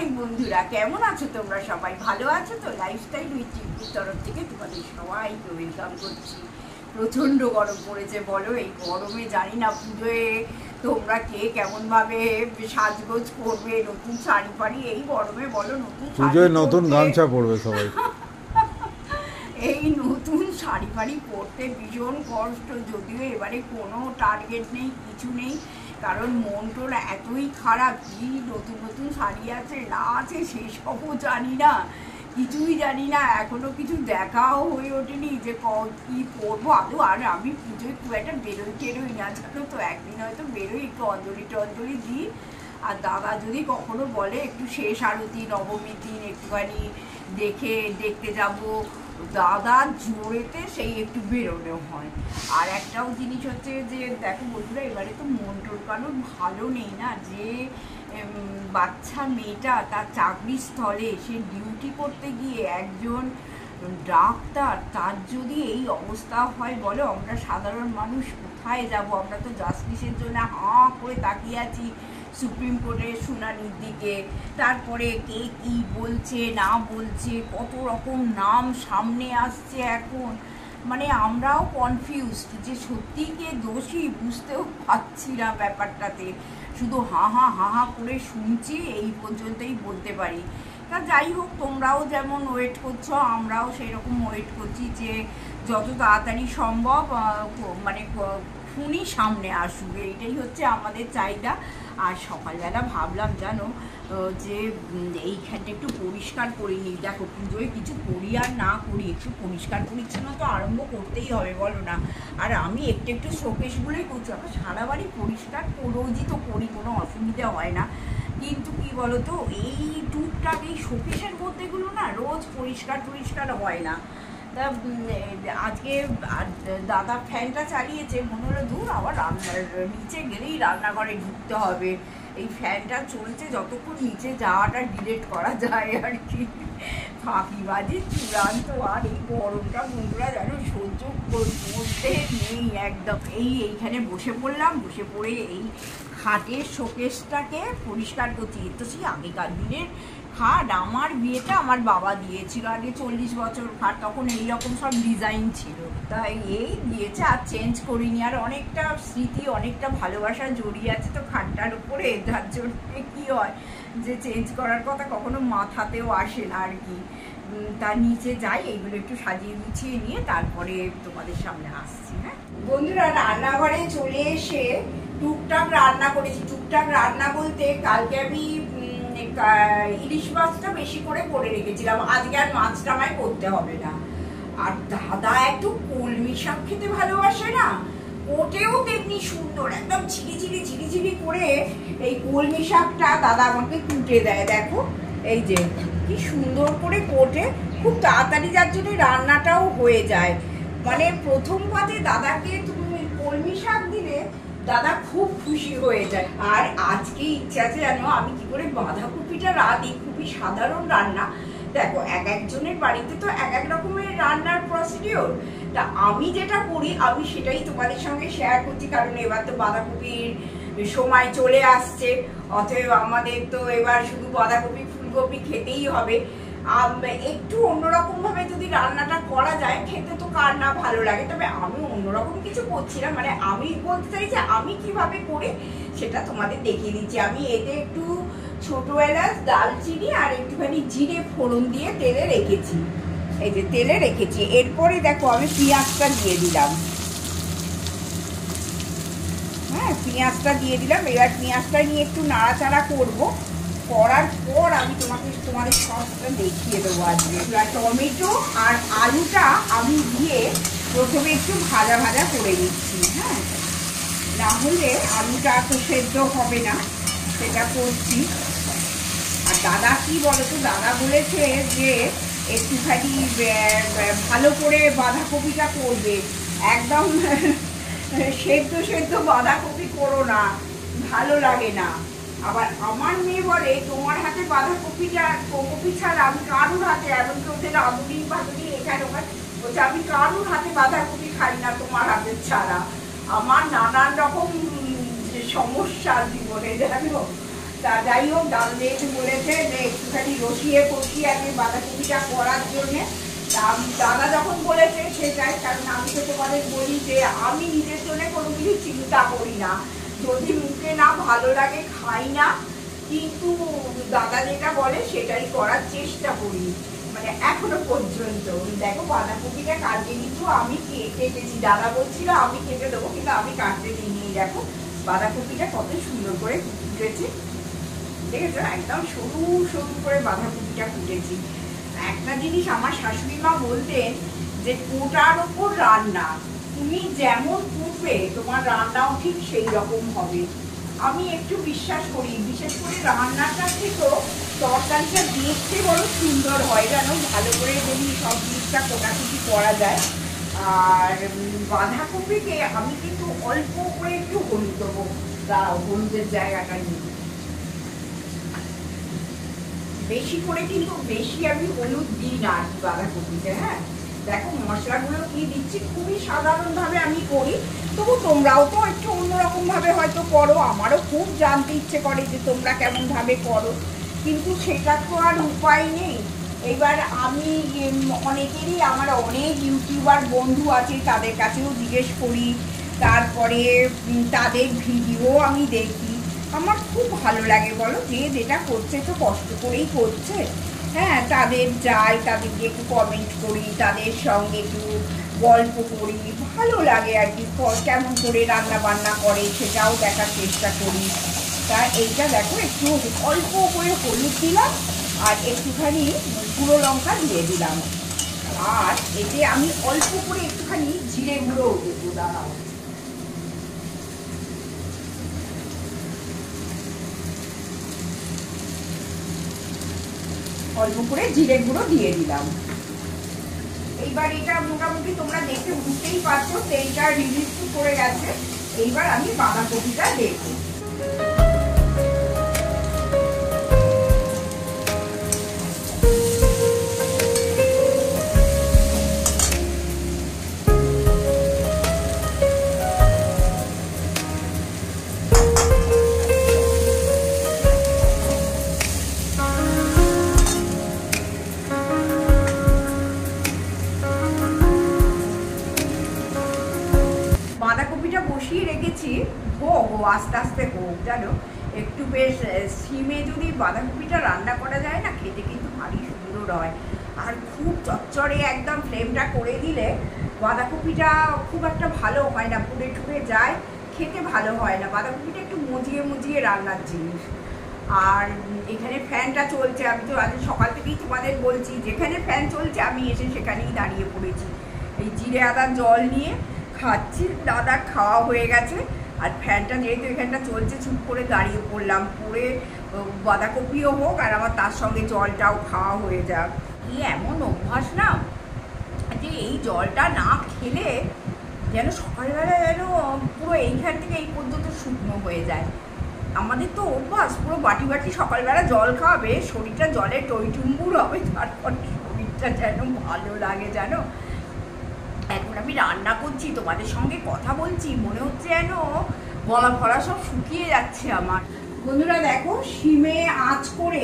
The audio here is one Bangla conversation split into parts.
মর্নিং বন্ধুরা, কেমন আছো তোমরা? সবাই ভালো আছো তো? লাইফস্টাইল উইথ টিপুর তরফ থেকে তোমাদের সবাইকে ওয়েলকাম করছি। প্রচণ্ড গরম পড়েছে বলো, এই গরমে জানি না পুজোয় তোমরা কে কেমনভাবে সাজগোজ করবে, নতুন শাড়ি ফাড়ি এই গরমে বলো, নতুন গামছা পরবে সবাই। এই নতুন শাড়ি ফাড়ি পরতে ভীষণ কষ্ট, যদিও এবারে কোনো টার্গেট নেই, কিছু নেই, কারণ মনটা এতই খারাপ। কি নতুন নতুন শাড়ি আছে না আছে সেসবও জানি না, কিছুই জানি না, এখনো কিছু দেখাও হয়ে ওঠেনি যে কি পরবো আদৌ। আর আমি পুজোয় খুব একটা বেরোই না জানো তো, একদিন হয়তো বেরোই, একটু অঞ্জলি দিই। আর দাদা যদি কখনো বলে একটু শেষ আরতি নবমীর দিন একটুখানি দেখতে যাব, দাদার জোরেতে সেই একটু বেরোনো হয়। আর একটাও জিনিস হচ্ছে যে দেখো বন্ধুরা, এবারে তো মন্টুর কারণ ভালো নেই না, যে বাচ্চা মেয়েটা তার চাকরির স্থলে সে ডিউটি করতে গিয়ে একজন ডাক্তার, তার যদি এই অবস্থা হয় বলো, আমরা সাধারণ মানুষ কোথায় যাব? আমরা তো জাস্টিসের জন্য হাঁ করে তাকিয়ে আছি সুপ্রিম কোর্টের শুনানির দিকে। তারপরে কে কি বলছে না বলছে, কত রকম নাম সামনে আসছে এখন, মানে আমরাও কনফিউজড যে সত্যি কে দোষী বুঝতেও পারছি না ব্যাপারটাতে, শুধু হা হা করে শুনছি, এই পর্যন্তই বলতে পারি। তা যাই হোক, তোমরাও যেমন ওয়েট করছো আমরাও সেই রকম ওয়েট করছি যে যত তাড়াতাড়ি সম্ভব মানে খুনি সামনে আসবে, এইটাই হচ্ছে আমাদের চাহিদা। আর সকালবেলা ভাবলাম জানো যে এইখানটা একটু পরিষ্কার করে নিই। দেখো পুজোয় কিছু করি আর না করি, একটু পরিষ্কার পরিচ্ছন্ন তো আরম্ভ করতেই হবে বলো না। আর আমি একটু শোকেশগুলোই করছি, আমরা সারা বাড়ি পরিষ্কার রোজই তো করি, কোনো অসুবিধা হয় না, কিন্তু কি বলতো এই টুকটাক এই শোকেশের মধ্যেগুলো না রোজ পরিষ্কার হয় না। তা আজকে দাদা ফ্যানটা চালিয়েছে, মনে হলো দূর আবার নিচে গেলেই রান্নাঘরে ঢুকতে হবে, এই ফ্যানটা চলছে যতক্ষণ নিচে যাওয়াটা ডিলেট করা যায় আর কি। ফাঁকিবাজি চূড়ান্ত। আর এই গরমটা বন্ধুরা যেন সহ্য করতে নেই একদম। এইখানে বসে পড়লাম, বসে পড়ে এই খাটের শোকেসটাকে পরিষ্কার করছি। তো সেই আগেকার দিনের খাট, আমার বিয়েটা আমার বাবা দিয়েছিল আগে 40 বছর খাট, তখন এইরকম সব ডিজাইন ছিল, তাই এই দিয়েছে, আর চেঞ্জ করিনি। আর অনেকটা স্মৃতি অনেকটা ভালোবাসা জড়িয়ে আছে তো খাটটার উপরে, যার জন্য কি হয় যে চেঞ্জ করার কথা কখনো মাথাতেও আসে না আর কি। তার নিচে যাই, এইগুলো একটু সাজিয়ে গুছিয়ে নিয়ে তারপরে তোমাদের সামনে আসছি। হ্যাঁ বন্ধুরা, রান্নাঘরে চলে এসে টুকটাক রান্না করেছি। টুকটাক রান্না বলতে কালকে আমি ইলিশ মাছটা বেশি করে রেখেছিলাম, আজকে আর মাছটা আমায় করতে হবে না। আর দাদা একটু কলমি শাক খেতে ভালোবাসে না, ওটেও তেমনি সুন্দর একদম ঝিরি করে এই কলমি শাকটা দাদা আমাকে কুটে দেয়। দেখো এই যে কি সুন্দর করে কোটে, খুব তাড়াতাড়ি, যার জন্য রান্নাটাও হয়ে যায়। মানে প্রথম পাতে দাদাকে তুমি কলমি শাক দিলে দাদা খুব খুশি হয়ে যায়। আর আজকে ইচ্ছা আছে জানো আমি কি করে বাঁধাকপিটা রাঁধি, খুবই সাধারণ রান্না। দেখো একজনের বাড়িতে তো এক রকমের রান্নার প্রসিডিওর, তা আমি যেটা করি আমি সেটাই তোমাদের সঙ্গে শেয়ার করছি, কারণ এবার তো বাঁধাকপির সময় চলে আসছে, অতএব আমাদের তো এবার শুধু বাঁধাকপি ফুলকপি খেতেই হবে। একটু অন্যরকম ভাবে যদি রান্নাটা করা যায়, খেতে তো কার না ভালো লাগে। তবে আমি অন্যরকম কিছু করছি না, মানে আমি বলতে চাই যে আমি কিভাবে করি সেটা তোমাদের দেখিয়ে দিচ্ছি। আমি এতে একটু ছোট এলাচ, দালচিনি আর একটুখানি জিরে ফোড়ন দিয়ে তেলে রেখেছি, এই যে তেলে রেখেছি। এরপরে দেখো আমি পেঁয়াজটা দিয়ে দিলাম। হ্যাঁ পেঁয়াজটা দিয়ে দিলাম। এবার পেঁয়াজটা নিয়ে একটু নাড়াচাড়া করবো, করার পর আমি তোমাদের সসটা দেখিয়ে দেবো। আজকে টমেটো আর আলুটা আমি দিয়ে প্রথমে একটু ভাজা করে নিচ্ছি। হ্যাঁ না হলে আলুটা তো সেদ্ধ হবে না, সেটা করছি। আর দাদা কি বলতো, দাদা বলেছে যে একটুখানি ভালো করে বাঁধাকপিটা করবে, একদম সেদ্ধ বাঁধাকপি করো না, ভালো লাগে না। আবার আমার মেয়ে বলে তোমার হাতে বাঁধাকপিটা কপি ছাড়া আমি কারুর হাতে, এমনকি ওদের আদুরি এখানে ওখানে বলছে আমি কারুর হাতে বাঁধাকপি খাই না তোমার হাতের ছাড়া। আমার নানান রকম সমস্যা জীবনে জানো, তা যাই হোক ডালমেট বলেছে যে একটুখানি রসিয়ে কষিয়ে আগে বাঁধাকপিটা করার জন্যে। দাদা যখন বলেছে সেটাই, কারণ আমি তো তোমাদের বলি যে আমি নিজের জন্য কোনো কিছু চিন্তা করি না, যদি মুখে না ভালো লাগে খাই না, কিন্তু দাদা যেটা বলে সেটাই করার চেষ্টা করি, মানে এখনো পর্যন্ত। দেখো বাঁধাকপিটা কাটতে কিন্তু আমি কেটেছি, দাদা বলছিল আমি কেটে দেবো কিন্তু আমি কাটতে দিইনি। দেখো বাঁধাকপিটা কত সুন্দর করে কুটেছি, দেখেছো একদম সরু সরু করে বাঁধাকপিটা কুটেছি। একটা জিনিস আমার শাশুড়ি মা বলতেন যে কোটার ওপর রান্না, তুমি যেমন কুটবে তোমার রান্নাও ঠিক সেই রকম হবে। আমি একটু বিশ্বাস করি, বিশেষ করে রান্নাটা থেকেও তরকারিটা দেখতে বড় সুন্দর হয়, যেন ভালো করে যদি সব জিনিসটা কোটাকুটি করা যায়। আর বাঁধাকপিকে আমি কিন্তু অল্প করে একটু হলুদ দেবো, হলুদের জায়গাটা নিয়ে বেশি করে, কিন্তু বেশি আমি হলুদ দিই না আর কি বাঁধাকপিতে। হ্যাঁ দেখো মশলাগুলো কি দিচ্ছি, খুবই সাধারণভাবে আমি করি, তবু তোমরাও তো একটু অন্যরকম ভাবে হয়তো করো, আমারও খুব জানতে ইচ্ছে করে যে তোমরা কেমন ভাবে করো, কিন্তু সেটা তো আর উপায় নেই। এবার আমি অনেকেরই, আমার অনেক ইউটিউবার বন্ধু আছে তাদের কাছেও জিজ্ঞেস করি, তারপরে তাদের ভিডিও আমি দেখি, আমার খুব ভালো লাগে। বলো যে যেটা করছে তো কষ্ট করেই করছে, হ্যাঁ তাদের যাই, তাদেরকে একটু কমেন্ট করি, তাদের সঙ্গে একটু গল্প করি, ভালো লাগে আর কি, কেমন করে রান্না বান্না করে সেটাও দেখার চেষ্টা করি। তা এইটা দেখো একটু অল্প করে হলুদ দিলাম আর একটুখানি গুঁড়ো লঙ্কা দিয়ে দিলাম, আর এতে আমি অল্প করে একটুখানি জিরে গুঁড়ো দেবো, দাঁড়াও অল্প করে জিরে গুঁড়ো দিয়ে দিলাম। এইবার এটা মোটামুটি তোমরা দেখে বুঝতেই পারছো তেলটা রিলিজ করে গেছে। এইবার আমি বাঁধাকপিটা দেবো। বাঁধাকপিটা বসিয়ে রেখেছি, হোক আস্তে আস্তে হোক, জানো একটু বেশ সিমে যদি বাঁধাকপিটা রান্না করা যায় না, খেতে কিন্তু ভারী সুন্দর হয়। আর খুব চচ্চড়ে একদম ফ্লেমটা করে দিলে বাঁধাকপিটা খুব একটা ভালো হয় না, পুড়ে ঠুড়ে যায়, খেতে ভালো হয় না। বাঁধাকপিটা একটু মুজিয়ে মুজিয়ে রান্নার জিনিস। আর এখানে ফ্যানটা চলছে, আমি তো আজ সকাল থেকেই তোমাদের বলছি, যেখানে ফ্যান চলছে আমি এসে সেখানেই দাঁড়িয়ে পড়েছি, এই জিরে আদার জল নিয়ে খাচ্ছি। দাদা খাওয়া হয়ে গেছে, আর ফ্যানটা যেহেতু এখানটা চলছে চুপ করে দাঁড়িয়ে পড়লাম, পরে বাঁধাকপিও হোক আর আমার তার সঙ্গে জলটাও খাওয়া হয়ে যাক। কি এমন অভ্যাস না যে এই জলটা না খেলে যেন সকালবেলা যেন পুরো এইখান থেকে এই পর্যন্ত শুকনো হয়ে যায়। আমাদের তো অভ্যাস পুরো বাটি বাটি সকালবেলা জল খাওয়াবে, শরীরটা জলে টইটুম্বুর হবে, তারপর শরীরটা যেন ভালো লাগে। জানো এখন আমি রান্না করছি, তোমাদের সঙ্গে কথা বলছি, মনে হচ্ছে যেন গলা ফলা সব শুকিয়ে যাচ্ছে আমার। বন্ধুরা দেখো সিমে আঁচ করে,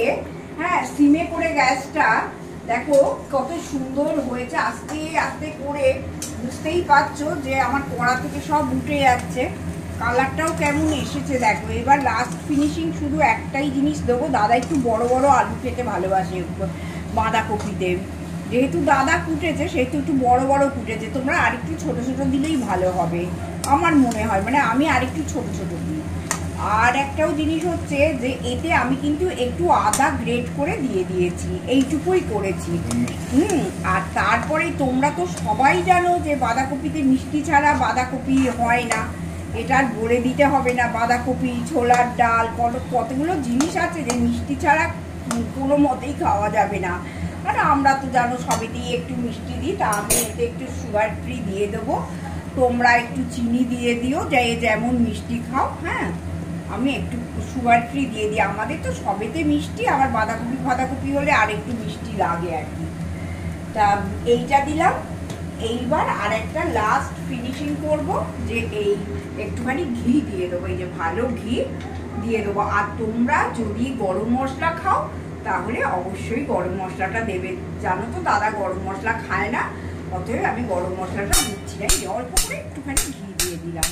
হ্যাঁ সিমে করে গ্যাসটা দেখো কত সুন্দর হয়েছে, আস্তে আস্তে করে বুঝতেই পারছো যে আমার কড়া থেকে সব উঠে যাচ্ছে, কালারটাও কেমন এসেছে দেখো। এবার লাস্ট ফিনিশিং শুধু একটাই জিনিস দেবো, দাদা একটু বড় বড় আলু খেতে ভালোবাসে বাঁধাকপিতে, যেহেতু দাদা কুটেছে সেহেতু একটু বড় বড় কুটেছে, তোমরা আরেকটু ছোট ছোট দিলেই ভালো হবে আমার মনে হয়, মানে আমি আরেকটু ছোট ছোট দিই। আর একটাও জিনিস হচ্ছে যে এতে আমি কিন্তু একটু আদা গ্রেট করে দিয়ে দিয়েছি, এইটুকুই করেছি। আর তারপরে তোমরা তো সবাই জানো যে বাঁধাকপিতে মিষ্টি ছাড়া বাঁধাকপি হয় না, এটা আর বলে দিতে হবে না। বাঁধাকপি, ছোলার ডাল, কতগুলো জিনিস আছে যে মিষ্টি ছাড়া কোনো মতেই খাওয়া যাবে না। আর আমরা তো জানো সবেতেই একটু মিষ্টি দিই, তা আমি এতে একটু সুগার ফ্রি দিয়ে দেবো, তোমরা একটু চিনি দিয়ে দিও যে যেমন মিষ্টি খাও। হ্যাঁ আমি একটু সুগার ফ্রি দিয়ে দিই, আমাদের তো সবেতে মিষ্টি, আবার বাঁধাকপি হলে আর একটু মিষ্টি লাগে আর কি। তা এইটা দিলাম, এইবার আর একটা লাস্ট ফিনিশিং করব, যে এই একটুখানি ঘি দিয়ে দেবো, এই যে ভালো ঘি দিয়ে দেবো। আর তোমরা যদি গরম মশলা খাও তাহলে অবশ্যই গরম মশলাটা দেবে। জানো তো দাদা গরম মশলা খায় না, অতএব আমি গরম মশলাটা দিচ্ছি না, অল্প করে একটুখানি ঘি দিয়ে দিলাম।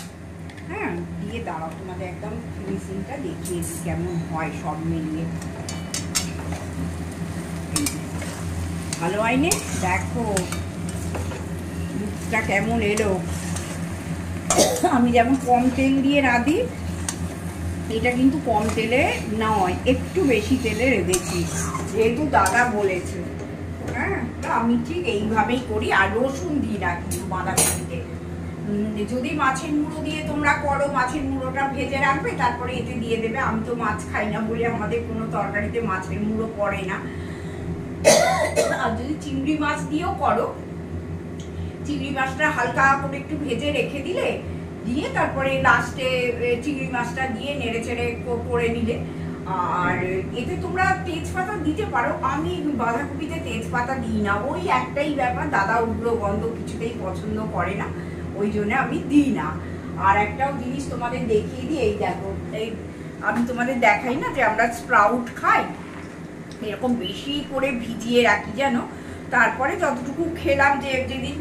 হ্যাঁ, দিয়ে দাঁড়াও তোমাদের একদম ফিনিশিংটা দেখিয়ে দিই কেমন হয় সব মিলিয়ে। ভালো হয়নি? দেখো দুধটা কেমন এলো। আমি যেমন কম তেল দিয়ে রাঁধি, এটা কিন্তু কম তেলে নয়, একটু বেশি তেলে রেঁধেছি, যেহেতু দাদা বলেছে। হ্যাঁ, আমি ঠিক এইভাবেই করি। আর রসুন দিই না কিন্তু বাঁধাকপিতে। যদি মাছের মুড়ো দিয়ে তোমরা করো, মাছের মুড়োটা ভেজে রাখবে, তারপরে এতে দিয়ে দেবে। আমি তো মাছ খাই না বলে আমাদের কোনো তরকারিতে মাছের মুড়ো পড়ে না। আর যদি চিংড়ি মাছ দিয়েও করো, চিংড়ি মাছটা হালকা করে একটু ভেজে রেখে দিলে, দিয়ে তারপরে লাস্টে চিংড়ি মাছটা দিয়ে নেড়ে চেড়ে করে নিলে। আর এতে তোমরা তেজপাতা দিতে পারো, আমি বাঁধাকপিতে তেজপাতা দিই না। ওই একটাই ব্যাপার, দাদা উগ্র গন্ধ কিছুতেই পছন্দ করে না, ওই জন্য আমি দিই না। আর একটাও জিনিস তোমাদের দেখিয়ে দিই, এই দেখো, এই আমি তোমাদের দেখাই না যে আমরা স্প্রাউট খাই, এরকম বেশি করে ভিজিয়ে রাখি জানো, তারপরে যতটুকু খেলাম, যেদিন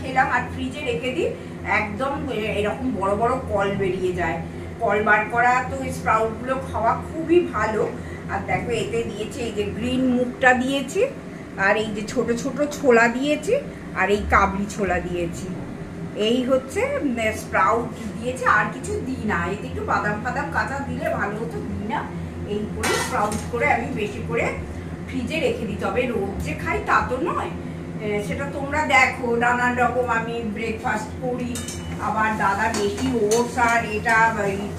খেলাম আর ফ্রিজে রেখে দিই, একদম এরকম বড় বড় কল বেরিয়ে যায়। কল বার করা তো স্প্রাউটগুলো খাওয়া খুবই ভালো। আর দেখো এতে দিয়েছি এই যে গ্রিন মুগটা দিয়েছি, আর এই যে ছোট ছোট ছোলা দিয়েছি, আর এই কাবলি ছোলা দিয়েছি। এই হচ্ছে স্প্রাউট দিয়েছে, আর কিছু দিই না। এতে একটু বাদাম ফাদাম কাঁচা দিলে ভালো হতো, দিই না। এই করে স্প্রাউট করে আমি বেশি করে ফ্রিজে রেখে দিই। তবে রোজ যে খাই তা তো নয়, সেটা তোমরা দেখো নানান রকম আমি ব্রেকফাস্ট করি। আবার দাদা বেশি ওটস আর এটা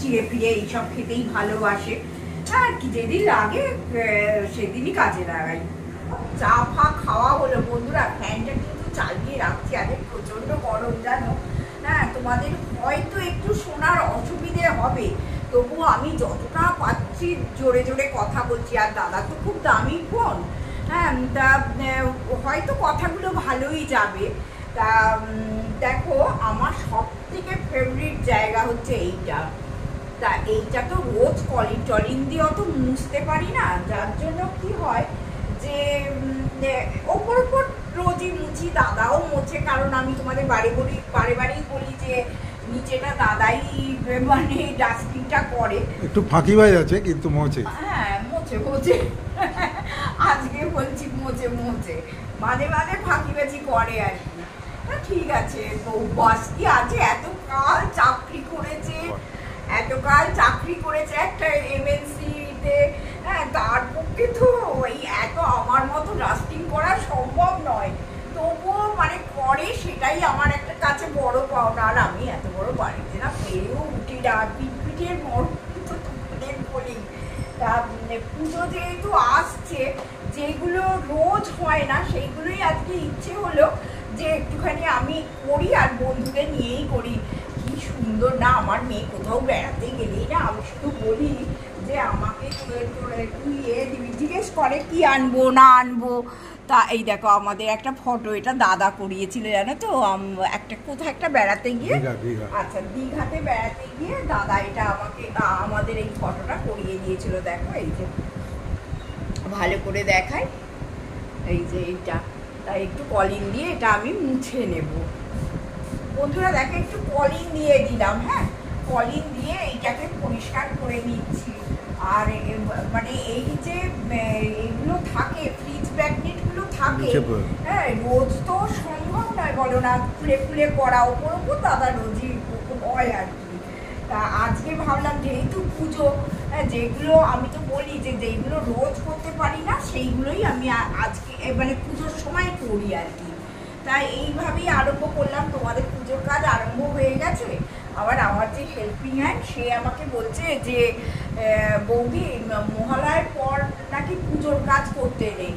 চিড়ে ফিরে এইসব খেতেই ভালোবাসে। আর কি যেদিন লাগে সেদিনই কাজে লাগাই। চা ফা খাওয়া হলো বন্ধুরা, ফ্যানটা কিন্তু চালিয়ে রাখছি, আগে প্রচন্ড গরম জানো। হ্যাঁ, তোমাদের হয়তো একটু শোনার অসুবিধে হবে, তবুও আমি যতটা পাচ্ছি জোরে জোরে কথা বলছি। আর দাদা তো খুব দামি ফোন, হ্যাঁ, তা হয়তো কথাগুলো ভালোই যাবে। তা দেখো, আমার সব থেকে ফেভারিট জায়গা হচ্ছে এইটা। তা এইটা তো রোজ টলিং দিয়ে অত মুছতে পারি না, যার জন্য কি হয় যে ওপর রোজই মুছি, দাদাও মোছে। কারণ আমি তোমাদের বাড়ি বাড়ি বলি যে নিচেটা দাদাই মানে ডাস্টবিনটা করে, একটু ফাঁকিবাজ আছে কিন্তু মোছে। হ্যাঁ, মোছে আজকে বলছি মোছে মাঝে মাঝে ফাঁকিবাজি করে আর কি। ঠিক আছে, বস কি আছে, এতকাল চাকরি করেছে একটা এমএনসিতে, হ্যাঁ, তার পক্ষে তো ওই এত আমার মতো ডাস্টিং করা সম্ভব নয়। তবুও মানে করে, সেটাই আমার একটা কাছে বড় পাওনা। আর আমি এত বড় বাড়িতে না পেয়েও উঠি না, পিঠের মরণ তো তোমাদের বলি। তা পুজো যেহেতু আসছে, যেগুলো রোজ হয় না সেইগুলোই আজকে ইচ্ছে হলো যে একটুখানি আমি করি, আর বন্ধুদের নিয়েই করি। কি সুন্দর না, আমার মেয়ে কোথাও বেড়াতে গেলেই না আমি শুধু বলি যে আমাকে তুই দিবি, জিজ্ঞেস করে কি আনবো না আনবো। তা এই দেখো আমাদের একটা ফটো, এটা দাদা করিয়েছিল জানো তো, কোথাও একটা বেড়াতে গিয়ে, আচ্ছা দীঘাতে বেড়াতে গিয়ে দাদা এটা আমাদের এই ফটোটা করিয়ে দিয়েছিল। দেখো এই যে ভালো করে দেখায়, এই যে এইটা। তাই একটু কলিং দিয়ে এটা আমি মুছে নেব বন্ধুরা। দেখো একটু কলিং দিয়ে দিলাম, হ্যাঁ, কলিং দিয়ে এইটাকে পরিষ্কার করে নিচ্ছি। আর মানে এই যে এগুলো থাকে, ফ্রিজ ম্যাগনেটগুলো থাকে, হ্যাঁ, রোজ তো সম্ভব নয় বলো না খুলে করা, ওপর দাদা রোজই হয় আর কি। তা আজকে ভাবলাম যেহেতু পুজো, যেগুলো আমি তো বলি যে যেগুলো রোজ করতে পারি না সেইগুলোই আমি আজকে মানে পুজোর সময় করি আর কি। তাই এইভাবেই আরম্ভ করলাম। তোমাদের পুজোর কাজ আরম্ভ হয়ে গেছে। আবার আমার যে হেল্পিং হ্যান্ড, সে আমাকে বলছে যে বৌদি মহালয়ার পর নাকি পুজোর কাজ করতে নেই।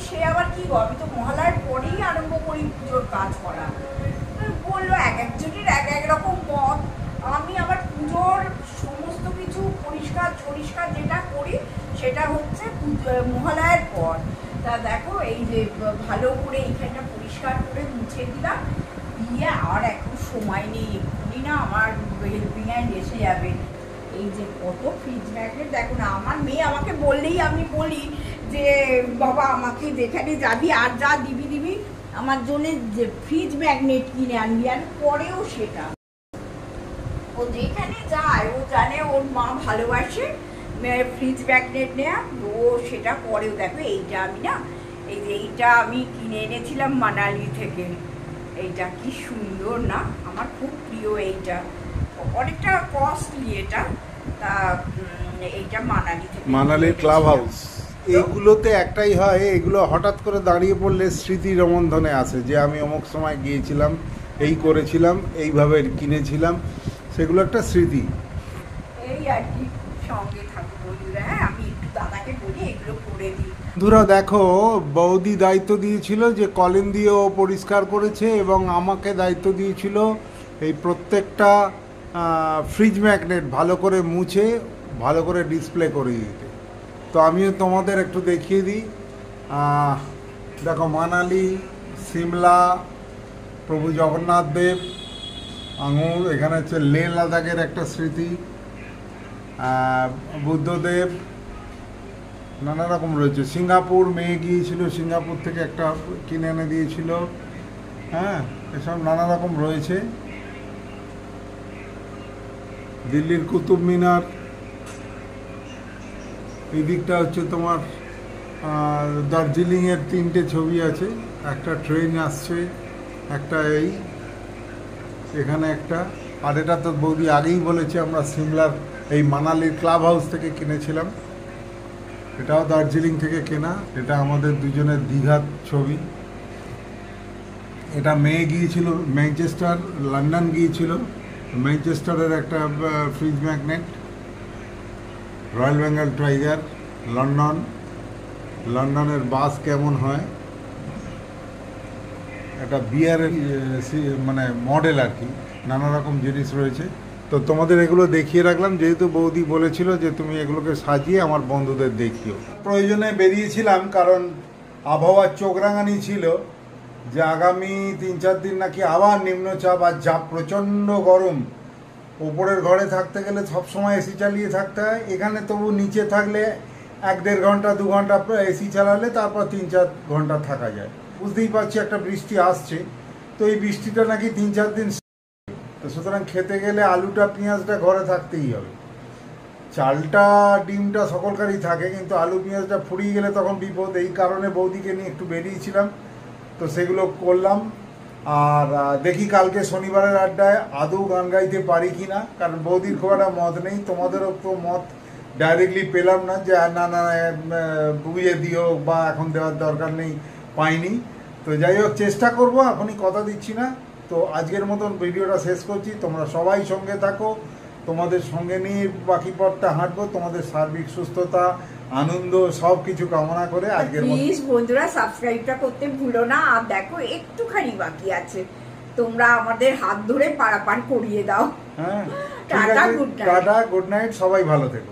সে আবার কি গো, আমি তো মহালয়ার পরেই আরম্ভ করি পুজোর কাজ করা। বললো এক একজনের এক রকম মত। আমি আবার পুজোর সমস্ত কিছু পরিষ্কার যেটা করি সেটা হচ্ছে মহালয়ার পর। তা দেখো এই যে ভালো করে এইখানটা পরিষ্কার করে মুছে দিলাম, দিয়ে আর এখন সময় নেই, এক্ষুনি না আমার হেল্পিং হ্যান্ড এসে যাবে। এই যে কত ফ্রিজ ম্যাগনেট দেখো না, আমার মেয়ে আমাকে বললেই আমি বলি যে বাবা আমাকে যেখানে যাবি আর যা দিবি দিবি আমার জন্য যে ফ্রিজ ম্যাগনেট কিনে আনবি, আর পরেও সেটা ও যেখানে যায় ও জানে ওর মা ভালোবাসে ফ্রিজ ম্যাগনেট নেয়া, ও সেটা পরেও। দেখো এইটা আমি না এই যে এইটা আমি কিনে এনেছিলাম মানালি থেকে, এইটা কি সুন্দর না, আমার খুব প্রিয় এইটা, অনেকটা কস্টলি এটা, তা এইটা মানালি থেকে। মানালির ক্লাব হাউস এইগুলোতে একটাই হয়, এগুলো হঠাৎ করে দাঁড়িয়ে পড়লে স্মৃতি রোমন্থনে আসে যে আমি অমুক সময় গিয়েছিলাম, এই করেছিলাম, এইভাবে কিনেছিলাম, সেগুলো একটা স্মৃতি। এই আর কি, সঙ্গে থাকবো বন্ধুরা। হ্যাঁ, আমি একটু দাদাকে বলি এগুলো করে দিই। বন্ধুরা দেখো, বৌদি দায়িত্ব দিয়েছিল যে কলিন দিয়ে ও পরিষ্কার করেছে এবং আমাকে দায়িত্ব দিয়েছিল এই প্রত্যেকটা ফ্রিজ ম্যাগনেট ভালো করে মুছে ভালো করে ডিসপ্লে করে দিতে। তো আমিও তোমাদের একটু দেখিয়ে দিই। দেখো, মানালি, সিমলা, প্রভু জগন্নাথ দেব, আঙুর, এখানে হচ্ছে লে লাদাখের একটা স্মৃতি, বুদ্ধদেব, নানা রকম রয়েছে। সিঙ্গাপুর মেয়ে গিয়েছিল, সিঙ্গাপুর থেকে একটা কিনে এনে দিয়েছিল। হ্যাঁ, এসব নানা রকম রয়েছে। দিল্লির কুতুব মিনার, এই দিকটা হচ্ছে তোমার দার্জিলিংয়ের 3টে ছবি আছে, একটা ট্রেন আসছে, একটা এখানে একটা, আর এটা তো বৌদি আগেই বলেছে আমরা সিমলার এই মানালির ক্লাব হাউস থেকে কিনেছিলাম, এটাও দার্জিলিং থেকে কেনা। এটা আমাদের দুজনের দীঘার ছবি। এটা মেয়ে গিয়েছিল ম্যানচেস্টার, লন্ডন গিয়েছিল, ম্যানচেস্টারের একটা fridge magnet. Royal Bengal tiger, লন্ডনের বাস কেমন হয়, একটা বিয়ারের মানে মডেল আর কি, নানা রকম জিনিস রয়েছে। তো তোমাদের এগুলো দেখিয়ে রাখলাম, যেহেতু বৌদি বলেছিল যে তুমি এগুলোকে সাজিয়ে আমার বন্ধুদের দেখিও। প্রয়োজনে বেরিয়েছিলাম, কারণ আবহাওয়ার চোখ রাঙানি ছিল যে আগামী 3-4 দিন নাকি আবার নিম্নচাপ, আর যা প্রচণ্ড গরম। ওপরের ঘরে থাকতে গেলে সবসময় এসি চালিয়ে থাকতে হয়, এখানে তবু নিচে থাকলে 1-1.5 ঘন্টা 2 ঘন্টা এসি চালালে তারপর 3-4 ঘন্টা থাকা যায়। বুঝতেই পারছি একটা বৃষ্টি আসছে, তো এই বৃষ্টিটা নাকি 3-4 দিন। তো সুতরাং খেতে গেলে আলুটা পেঁয়াজটা ঘরে থাকতেই হবে। চালটা ডিমটা সকলকারই থাকে, কিন্তু আলু পেঁয়াজটা ফুরিয়ে গেলে তখন বিপদ। এই কারণে বৌদিকে নিয়ে একটু বেরিয়েছিলাম, তো সেগুলো করলাম। আর দেখি কালকে শনিবারের আড্ডায় আদৌ গান গাইতে পারি কি না, কারণ বৌদির খুব একটা মত নেই, তোমাদেরও তো মত ডাইরেক্টলি পেলাম না যে না না বুঝিয়ে দিও বা এখন দেওয়ার দরকার নেই, পাইনি। তো যাই হোক, চেষ্টা করব, এখনই কথা দিচ্ছি না। তো আজকের মতন ভিডিওটা শেষ করছি, তোমরা সবাই সঙ্গে থাকো, তোমাদের সঙ্গে নিয়ে বাকি পথটা হাঁটবো। তোমাদের সার্বিক সুস্থতা, আনন্দ সব কিছু কামনা করে আজকের প্লিজ বন্ধুরা সাবস্ক্রাইবটা করতে ভুলো না। আর দেখো একটুখানি বাকি আছে, তোমরা আমাদের হাত ধরে পারাপার করিয়ে দাও। হ্যাঁ, tata, good night. Good night, সবাই ভালো থেকো।